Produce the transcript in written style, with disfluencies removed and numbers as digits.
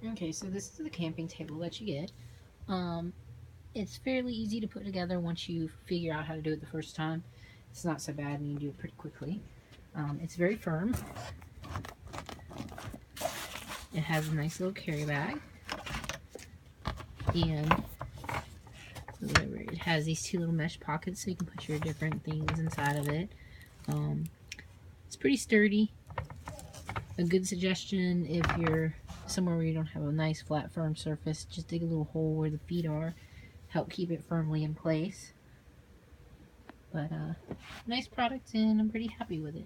Okay, so this is the camping table that you get. Um, it's fairly easy to put together once you figure out how to do it the first time. It's not so bad and you do it pretty quickly. It's very firm. It has a nice little carry bag. And it has these two little mesh pockets so you can put your different things inside of it. It's pretty sturdy. A good suggestion if you're somewhere where you don't have a nice flat firm surface, just dig a little hole where the feet are, help keep it firmly in place. But nice product and I'm pretty happy with it.